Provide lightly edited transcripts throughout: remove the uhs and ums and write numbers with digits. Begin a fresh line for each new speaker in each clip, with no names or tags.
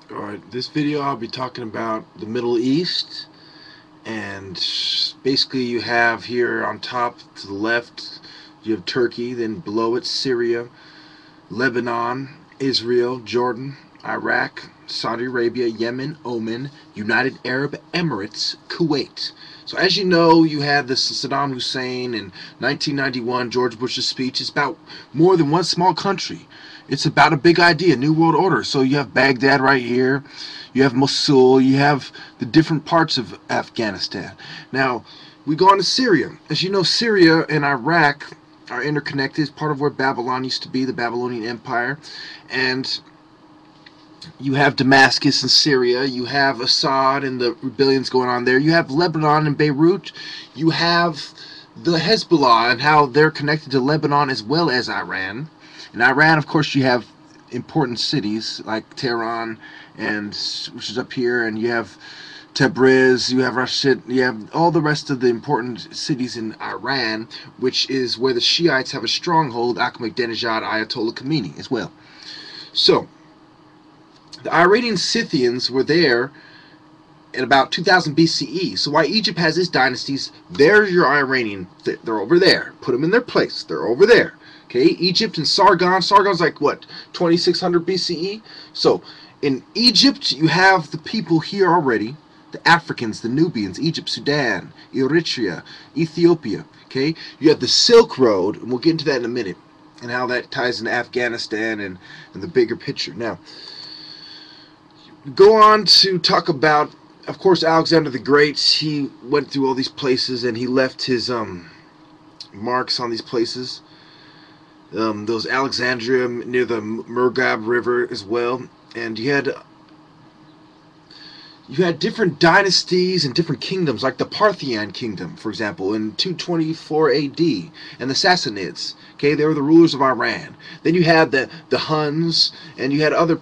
Alright, this video I'll be talking about the Middle East, and basically you have here on top to the left you have Turkey, then below it Syria, Lebanon, Israel, Jordan, Iraq, Saudi Arabia, Yemen, Oman, United Arab Emirates, Kuwait. So as you know, you had this Saddam Hussein in 1991, George Bush's speech. It's about more than one small country. It's about a big idea, New World Order. So you have Baghdad right here, you have Mosul, you have the different parts of Afghanistan. Now, we go on to Syria. As you know, Syria and Iraq are interconnected. It's part of where Babylon used to be, the Babylonian Empire. And you have Damascus in Syria, you have Assad and the rebellions going on there, you have Lebanon and Beirut, you have the Hezbollah and how they're connected to Lebanon as well as Iran. In Iran, of course, you have important cities like Tehran, and which is up here, and you have THEBES, you have Rashid, you have all the rest of the important cities in Iran, which is where the Shiites have a stronghold, Ahmadinejad, Ayatollah Khomeini as well. So, the Iranian Scythians were there in about 2000 BCE. So why Egypt has its dynasties, there's your Iranian, they're over there. Put them in their place, they're over there. Okay, Egypt and Sargon. Sargon's like what, 2600 BCE? So in Egypt, you have the people here already, the Africans, the Nubians, Egypt, Sudan, Eritrea, Ethiopia. Okay, you have the Silk Road, and we'll get into that in a minute, and how that ties into Afghanistan and the bigger picture. Now, go on to talk about, of course, Alexander the Great. He went through all these places and he left his marks on these places. Those Alexandria near the Murghab River as well, and you had different dynasties and different kingdoms, like the Parthian kingdom, for example, in 224 AD, and the Sassanids. Okay, they were the rulers of Iran. Then you had the Huns, and you had other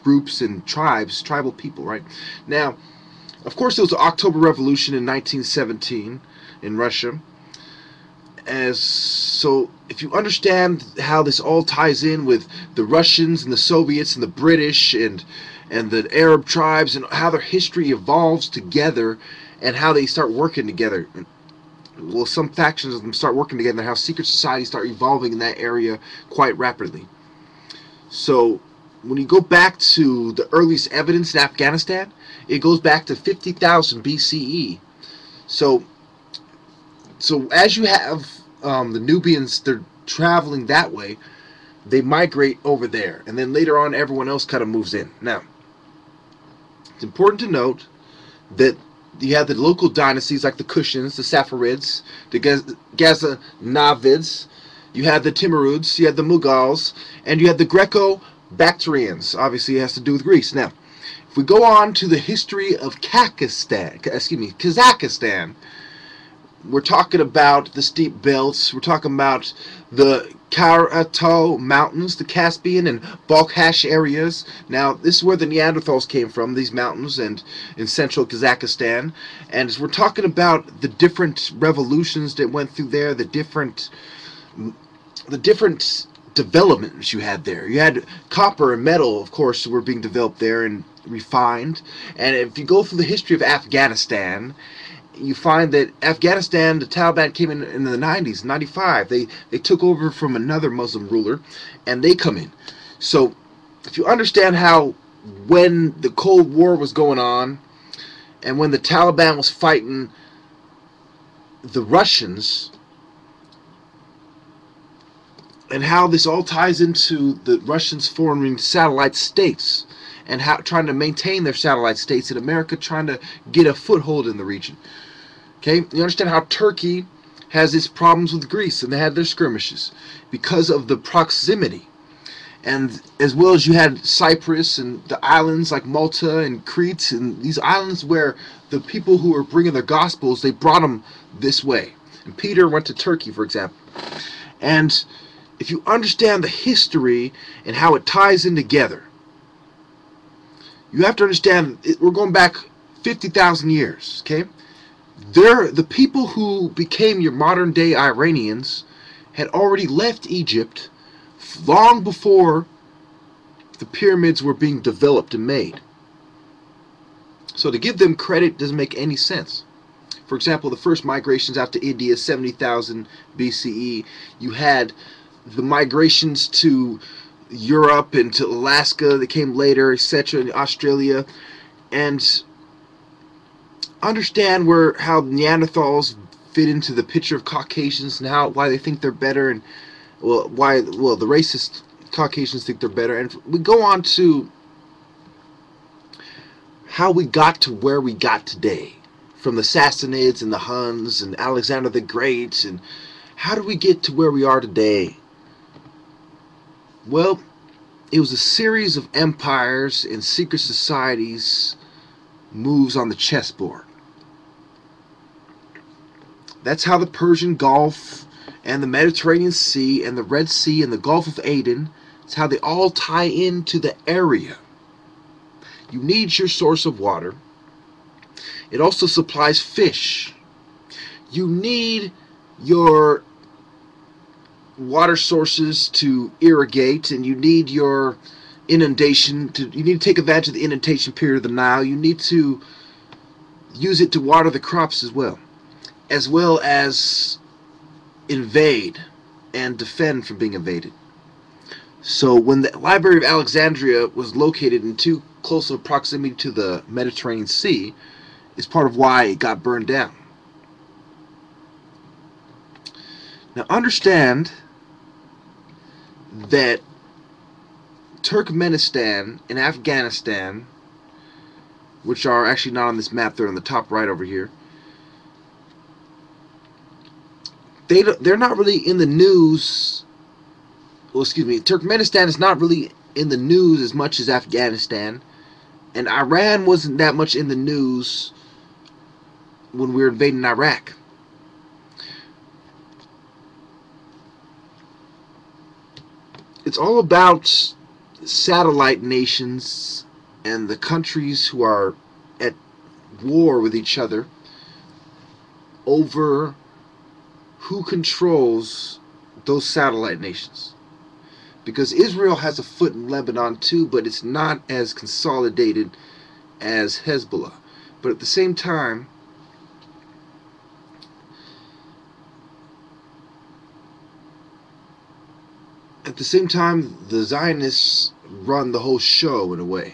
groups and tribes, tribal people, right? Now, of course, there was the October Revolution in 1917 in Russia. So, if you understand how this all ties in with the Russians and the Soviets and the British and the Arab tribes and how their history evolves together and how they start working together. Well, some factions of them start working together and how secret societies start evolving in that area quite rapidly. So, when you go back to the earliest evidence in Afghanistan, it goes back to 50,000 BCE. So as you have the Nubians, they're traveling that way, they migrate over there, and then later on everyone else kind of moves in. Now, it's important to note that you have the local dynasties like the Kushans, the Saffarids, the Ghaznavids, you had the Timurids, you had the Mughals, and you had the Greco-Bactrians. Obviously, it has to do with Greece. Now, if we go on to the history of Kazakhstan, we're talking about the steep belts, we're talking about the Karato Mountains, the Caspian and Balkhash areas. Now, this is where the Neanderthals came from, these mountains, and in central Kazakhstan. And as we're talking about the different revolutions that went through there, the different developments you had there. You had copper and metal, of course, were being developed there and refined. And if you go through the history of Afghanistan, you find that Afghanistan, the Taliban came in the 90s, 95. They took over from another Muslim ruler, and they come in. So, if you understand how when the Cold War was going on, and when the Taliban was fighting the Russians, and how this all ties into the Russians forming satellite states, and how trying to maintain their satellite states, and America trying to get a foothold in the region. Okay, you understand how Turkey has its problems with Greece, and they had their skirmishes because of the proximity. And as well as you had Cyprus and the islands like Malta and Crete, and these islands where the people who were bringing their gospels, they brought them this way. And Peter went to Turkey, for example. And if you understand the history and how it ties in together, you have to understand we're going back 50,000 years, okay? The people who became your modern day Iranians had already left Egypt long before the pyramids were being developed and made. So to give them credit doesn't make any sense. For example, the first migrations out to India, 70,000 BCE. You had the migrations to Europe and to Alaska that came later, etc., in Australia. And understand how Neanderthals fit into the picture of Caucasians and why they think they're better, and the racist Caucasians think they're better. And we go on to how we got to where we got today, from the Sassanids and the Huns and Alexander the Great, and how did we get to where we are today? Well, it was a series of empires and secret societies moves on the chessboard. That's how the Persian Gulf and the Mediterranean Sea and the Red Sea and the Gulf of Aden, it's how they all tie into the area. You need your source of water. It also supplies fish. You need your water sources to irrigate, and you need your inundation you need to take advantage of the inundation period of the Nile. You need to use it to water the crops as well as invade and defend from being invaded. So when the Library of Alexandria was located in too close of proximity to the Mediterranean Sea, is part of why it got burned down. Now understand that Turkmenistan and Afghanistan, which are actually not on this map, they're on the top right over here, they're not really in the news. Well, excuse me, Turkmenistan is not really in the news as much as Afghanistan, and Iran wasn't that much in the news when we were invading Iraq. It's all about satellite nations and the countries who are at war with each other over who controls those satellite nations. Because Israel has a foot in Lebanon too, but it's not as consolidated as Hezbollah. But at the same time, the Zionists run the whole show in a way.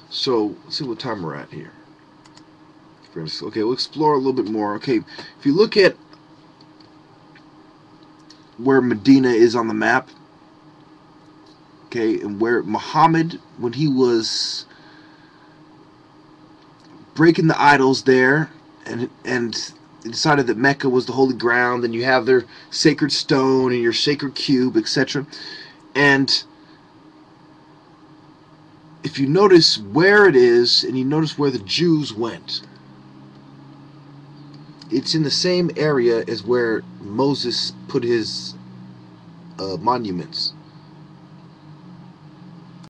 So, let's see what time we're at here. Okay, we'll explore a little bit more. Okay, if you look at where Medina is on the map, okay, and where Muhammad, when he was breaking the idols there, and decided that Mecca was the holy ground, then you have their sacred stone and your sacred cube, etc. And if you notice where it is, and you notice where the Jews went, it's in the same area as where Moses put his monuments.